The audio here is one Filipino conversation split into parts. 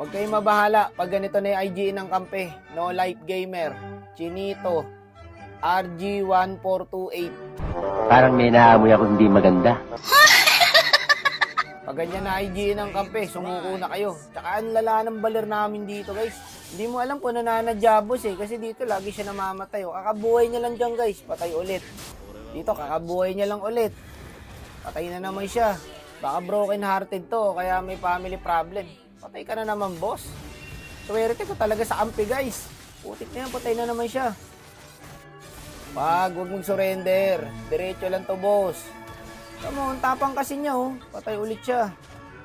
Huwag kayong mabahala pag ganito na yung IGN ng kampe. No Life Gamer, Chinito, RG1428. Parang may naamoy ako hindi maganda. Pag ganyan na IGN ng kampe, sumuko na kayo. Tsaka ang lala ng baler namin dito, guys. Hindi mo alam kung nananadya boss eh. Kasi dito lagi siya namamatay. O, kakabuhay niya lang dyan, guys. Patay ulit. Dito, kakabuhay niya lang ulit. Patay na naman siya. Baka broken hearted to, kaya may family problem. Patay ka na naman, boss. Swerte ko talaga sa kampe, guys. Putik na yan, patay na naman siya. Huwag mong surrender. Diretso lang to, boss. Tama, ang tapang kasi niya, oh. Patay ulit siya.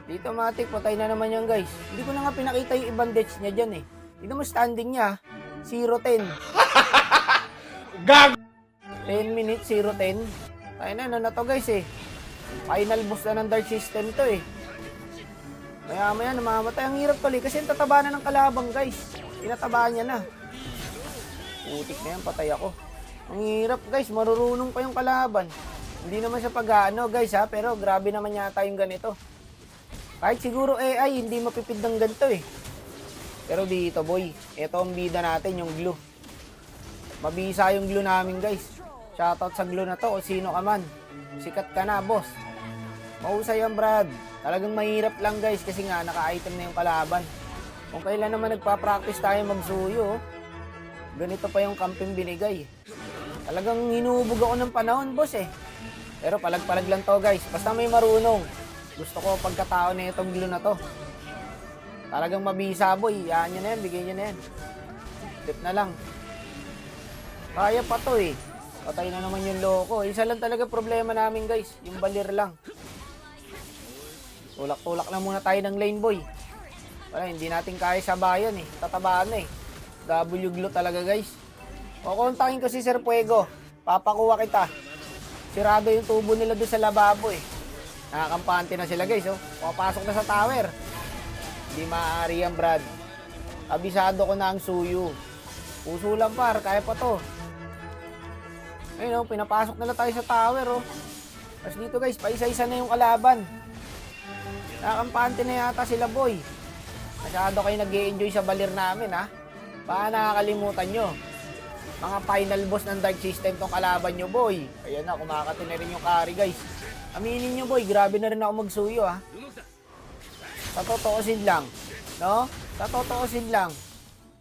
Dito, matik, patay na naman yan, guys. Hindi ko na nga pinakita yung ibang deaths niya dyan, eh. Tignan mo standing niya, 0-10. Gag! 10 minutes, 0-10. Tayo na, ano na to, guys, eh. Final boss na ng Dark System to, eh. Maya-maya, namamatay. Ang hirap tuloy kasi yung tataba na ng kalabang, guys. Tinatabaan niya na. Putik na yan, patay ako. Ang hirap, guys. Marurunong pa yung kalaban. Hindi naman siya pag-ano, guys, ha. Pero grabe naman yata yung ganito. Kahit siguro AI, hindi mapipid ng ganito, eh. Pero dito, boy. Ito ang bida natin, yung glue. Mabisa yung glue namin, guys. Shoutout sa glue na to o sino ka man. Sikat ka na, boss. Mahusay yan, Brad. Talagang mahirap lang, guys, kasi nga naka-item na yung kalaban. Kung kailan naman nagpa-practice tayo magsuyo, ganito pa yung kamping binigay. Talagang hinubog ako ng panahon, boss, eh. Pero palag-palag lang to, guys. Basta may marunong. Gusto ko pagkatao na itong glue na to. Talagang mabisa, boy. Yaan nyo na yan, bigay nyo na yan. Tip na lang. Kaya pa to, eh. Patay na naman yung loko. Isa lang talaga problema namin, guys. Yung balir lang. Tulak-tulak lang muna tayo ng lane, boy. Wala, hindi natin kaya sabayan, eh. Tatabaan na, eh. W glue talaga, guys. O, kontakin ko si Sir Fuego. Papakuha kita. Sirado yung tubo nila doon sa lababo, eh. Nakakampante na sila, guys, oh. Papasok na sa tower. Hindi maaari yan, Brad. Abisado ko na ang suyo. Puso lang, par. Kaya pa to. Ayun, oh. Pinapasok na lang tayo sa tower, oh. Tapos dito, guys, paisa-isa na yung kalaban. Nakakampante na yata sila, boy. Masyado kayo nag-i-enjoy sa balir namin, ha. Baka nakakalimutan nyo. Mga final boss ng Dark System tong kalaban nyo, boy. Ayan na, kumakati na rin yung carry, guys. Aminin nyo, boy, grabe na rin ako magsuyo, ha. Sa totoosin lang, no? Sa totoosin lang.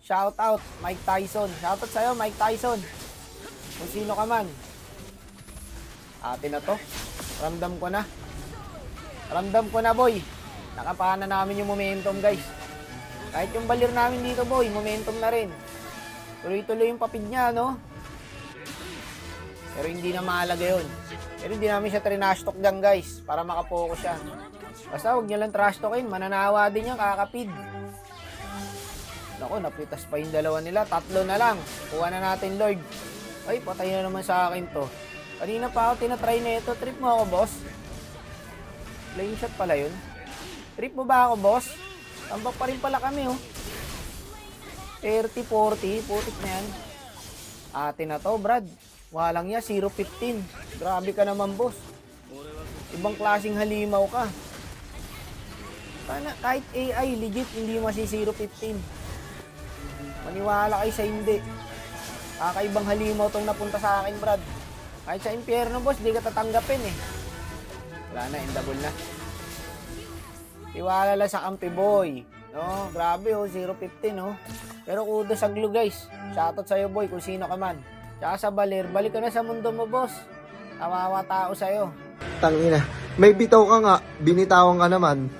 Shout out, Mike Tyson. Shout out sa'yo, Mike Tyson. Kung sino ka man. Atin na to. Ramdam ko na. Ramdam ko na, boy. Nakapana namin yung momentum, guys. Kahit yung balir namin dito, boy, momentum na rin. Tuloy-tuloy yung papid niya, no? Pero hindi na mahalaga yun. Pero hindi namin siya trinash talk dyan, guys. Para makapokus siya. Basta huwag niya lang trash talkin. Mananawa din yan, kakapid. Naku, napitas pa yung dalawa nila. 3 na lang. Kuha na natin, Lord. Ay, patay na naman sa akin to. Kanina pa ako tinatry na ito. Trip mo ako, boss? Playing shot pala yun. Trip mo ba ako, boss? Tambak pa rin pala kami, oh. 30-40. Putik na yan. Atin na to, Brad. Walang niya, 0-15. Grabe ka naman, boss. Ibang klaseng halimaw ka. Kahit AI, legit, hindi masi 0-15. Maniwala kayo sa hindi. Kakaibang halimaw tong napunta sa akin, Brad. Kahit sa impyerno, boss, di ka tatanggapin, eh. Wala na, endable na. Tiwala lang sa kampi, boy. No, grabe, oh, 0-15, oh. Pero kudos sa glue, guys. Shoutout sa'yo, boy, kung sino ka man. Tsaka sa balir, balik ka na sa mundo mo, boss. Kawawa tao sa'yo. Tangina, may bitaw ka nga, binitawan ka naman.